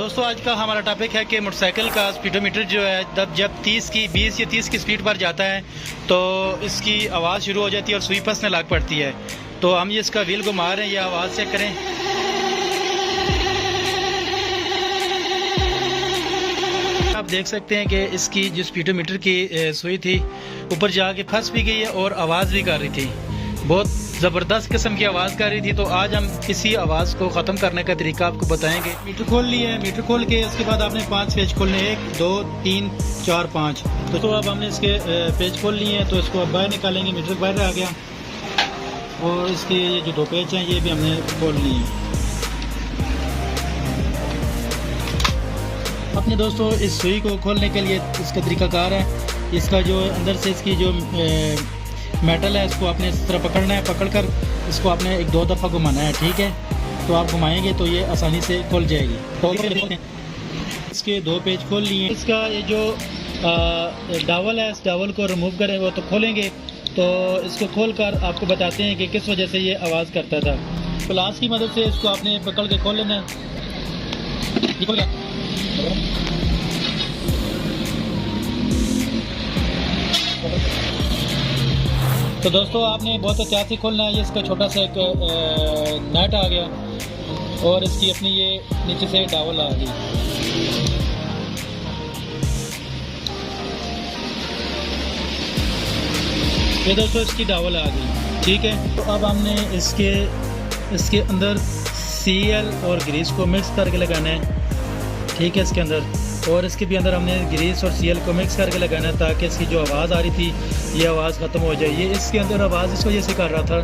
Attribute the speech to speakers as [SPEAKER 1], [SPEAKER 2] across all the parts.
[SPEAKER 1] दोस्तों आज का हमारा टॉपिक है कि मोटरसाइकिल का स्पीडोमीटर जो है जब 20 या 30 की स्पीड पर जाता है तो इसकी आवाज़ शुरू हो जाती है और सुई फंसने लग पड़ती है। तो हम ये इसका व्हील घुमा रहे हैं, ये आवाज़ चेक करें। आप देख सकते हैं कि इसकी जो स्पीडोमीटर की सुई थी ऊपर जाके फंस भी गई है और आवाज़ भी कर रही थी, बहुत ज़बरदस्त किस्म की आवाज़ कर रही थी। तो आज हम इसी आवाज़ को ख़त्म करने का तरीका आपको बताएंगे। मीटर खोल लिए है, मीटर खोल के उसके बाद आपने 5 पेज खोलने, 1 2 3 4 5। तो अब हमने इसके पेज खोल लिए हैं, तो इसको अब बाहर निकालेंगे। मीटर बाहर आ गया और इसके ये जो 2 पेज हैं ये भी हमने खोल लिए हैं। अपने दोस्तों इस सुई को खोलने के लिए इसका तरीकाकार है, इसका जो अंदर से इसकी जो मेटल है इसको आपने इस तरह पकड़ना है, पकड़कर इसको आपने 1-2 दफ़ा घुमाना है, ठीक है। तो आप घुमाएंगे तो ये आसानी से खुल जाएगी। इसके 2 पेज खोल लिए। इसका ये जो डावल है इस डावल को रिमूव करें वो तो खोलेंगे, तो इसको खोलकर आपको बताते हैं कि किस वजह से ये आवाज़ करता था। प्लास की मदद से इसको आपने पकड़ के खोल लेना है। तो दोस्तों आपने बहुत एहतियात से खोलना है। ये इसका छोटा सा एक नट आ गया और इसकी अपनी ये नीचे से डावल आ गई। ये दोस्तों इसकी डावल आ गई, ठीक है। तो अब हमने इसके अंदर CL और ग्रीस को मिक्स करके लगाना है, ठीक है। इसके अंदर और इसके भी अंदर हमने ग्रीस और CL को मिक्स करके लगाना है ताकि इसकी जो आवाज़ आ रही थी ये आवाज़ ख़त्म हो जाए। ये इसके अंदर आवाज़ इस वजह से कर रहा था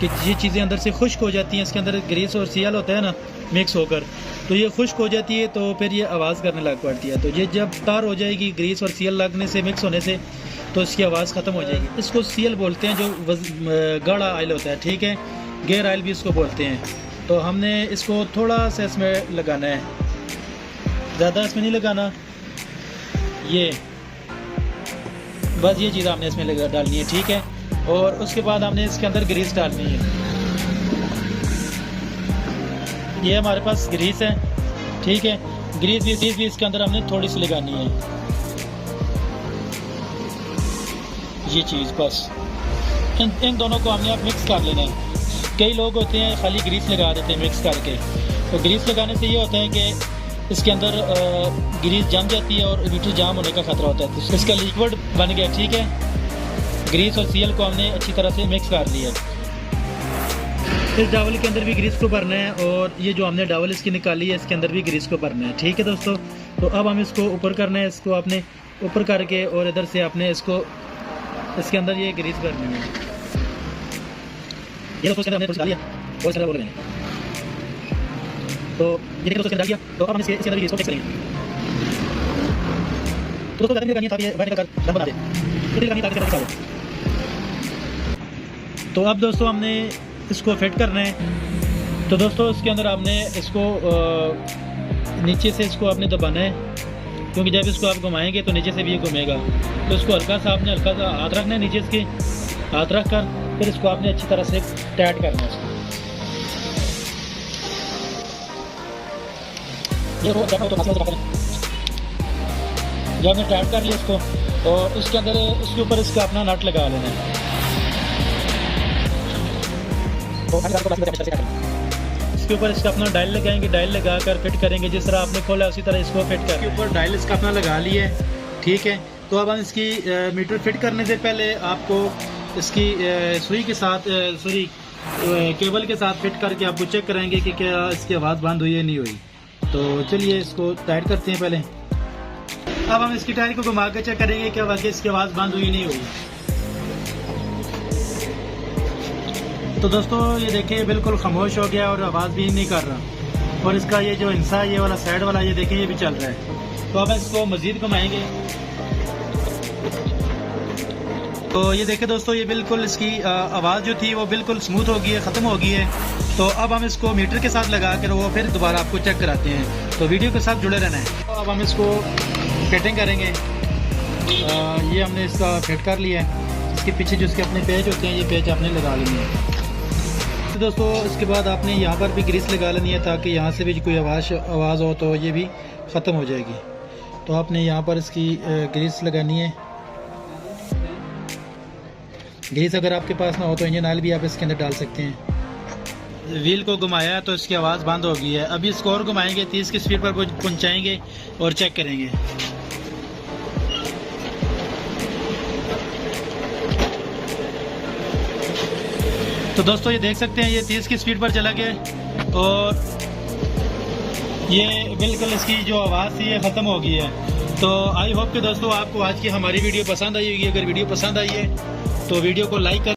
[SPEAKER 1] कि ये चीज़ें अंदर से खुश्क हो जाती हैं। इसके अंदर ग्रीस और CL होता है ना मिक्स होकर, तो ये खुश्क हो जाती है तो फिर ये आवाज़ करने लग पड़ती है। तो ये जब तार हो जाएगी ग्रीस और CL लगने से, मिक्स होने से, तो इसकी आवाज़ ख़त्म हो जाएगी। इसको CL बोलते हैं जो गाढ़ा ऑयल होता है, ठीक है। गेयर ऑयल भी इसको बोलते हैं। तो हमने इसको थोड़ा सा इसमें लगाना है, ज़्यादा इसमें नहीं लगाना, ये बस ये चीज़ आपने इसमें लगा डालनी है, ठीक है। और उसके बाद हमने इसके अंदर ग्रीस डालनी है। ये हमारे पास ग्रीस है, ठीक है। ग्रीस भी इसके अंदर हमने थोड़ी सी लगानी है, ये चीज़ बस इन दोनों को हमने आप मिक्स कर लेना है। कई लोग होते हैं खाली ग्रीस लगा देते हैं मिक्स करके, तो ग्रीस लगाने से ये होता है कि इसके अंदर ग्रीस जम जाती है और मीटर जाम होने का खतरा होता है। तो इसका लिक्विड बन गया, ठीक है। ग्रीस और CL को हमने अच्छी तरह से मिक्स कर लिया। इस डावल के अंदर भी ग्रीस को भरना है और ये जो हमने डावल इसकी निकाली है इसके अंदर भी ग्रीस को भरना है, ठीक है दोस्तों। तो अब हम इसको ऊपर करना है, इसको आपने ऊपर करके और इधर से आपने इसको इसके अंदर ये ग्रीस भरनी है। ये दोस्तों इसके अंदर हमने डाल दिया और इस तरह बोल रहे हैं। तो ये देखिए दोस्तों इसके अंदर डाल दिया। तो अब हम इसके अंदर भी इसको मिक्स करेंगे। तो दोस्तों ज़्यादा नहीं करनी है ताकि बाहर निकल कर दम बना दे, थोड़ी करनी ताकि निकल जाए। तो अब दोस्तों हमने इसको फिट करना है। तो दोस्तों इसके अंदर आपने इसको नीचे से इसको आपने दबाना है, क्योंकि जब इसको आप घुमाएंगे तो नीचे से भी ये घूमेगा। तो इसको हल्का सा आपने हल्का सा हाथ रखना है, नीचे इसके हाथ रख कर फिर इसको आपने अच्छी तरह से टाइट करना है। ये वो जब तो जब हमने टाइट कर लिया इसको, और उसके अंदर इसके ऊपर इसका अपना नट लगा लेना है। इसके ऊपर इसका अपना डायल लगाएंगे, डायल लगा कर फिट करेंगे। जिस तरह आपने खोला उसी तरह इसको फिट कर, ऊपर डायल इसका अपना लगा लिया है, ठीक है। तो अब हम इसकी मीटर फिट करने से पहले आपको इसकी सुई के साथ केबल के साथ फिट करके आपको चेक कराएंगे कि क्या इसकी आवाज़ बंद हुई है नहीं हुई। तो चलिए इसको टाइट करते हैं पहले। अब हम इसकी टायर को घुमा के चेक करेंगे कि वाकई इसकी आवाज़ बंद हुई नहीं हुई। तो दोस्तों ये देखिए बिल्कुल खामोश हो गया और आवाज़ भी नहीं कर रहा। और इसका ये जो हिस्सा है, ये वाला साइड वाला, ये देखिए ये भी चल रहा है। तो अब इसको मज़ीद घुमाएंगे। तो ये देखिए दोस्तों ये बिल्कुल इसकी आवाज़ जो थी वो बिल्कुल स्मूथ हो गई है, ख़त्म हो गई है। तो अब हम इसको मीटर के साथ लगा कर वो फिर दोबारा आपको चेक कराते हैं। तो वीडियो के साथ जुड़े रहना है। तो अब हम इसको फिटिंग करेंगे। ये हमने इसका फिट कर लिया है। इसके पीछे जो इसके अपने पेज होते हैं ये पेज आपने लगा लेंगे। तो दोस्तों इसके बाद आपने यहाँ पर भी ग्रीस लगा लेनी है, ताकि यहाँ से भी कोई आवाज़ हो तो ये भी ख़त्म हो जाएगी। तो आपने यहाँ पर इसकी ग्रीस लगानी है। ग्रीस अगर आपके पास ना हो तो इंजन ऑयल भी आप इसके अंदर डाल सकते हैं। व्हील को घुमाया तो इसकी आवाज़ बंद हो गई है। अभी इसको और घुमाएंगे, 30 की स्पीड पर पहुँचाएंगे और चेक करेंगे। तो दोस्तों ये देख सकते हैं, ये 30 की स्पीड पर चला गया और ये बिल्कुल इसकी जो आवाज़ थी ये ख़त्म हो गई है। तो आई होप कि दोस्तों आपको आज की हमारी वीडियो पसंद आई होगी। अगर वीडियो पसंद आई है तो वीडियो को लाइक कर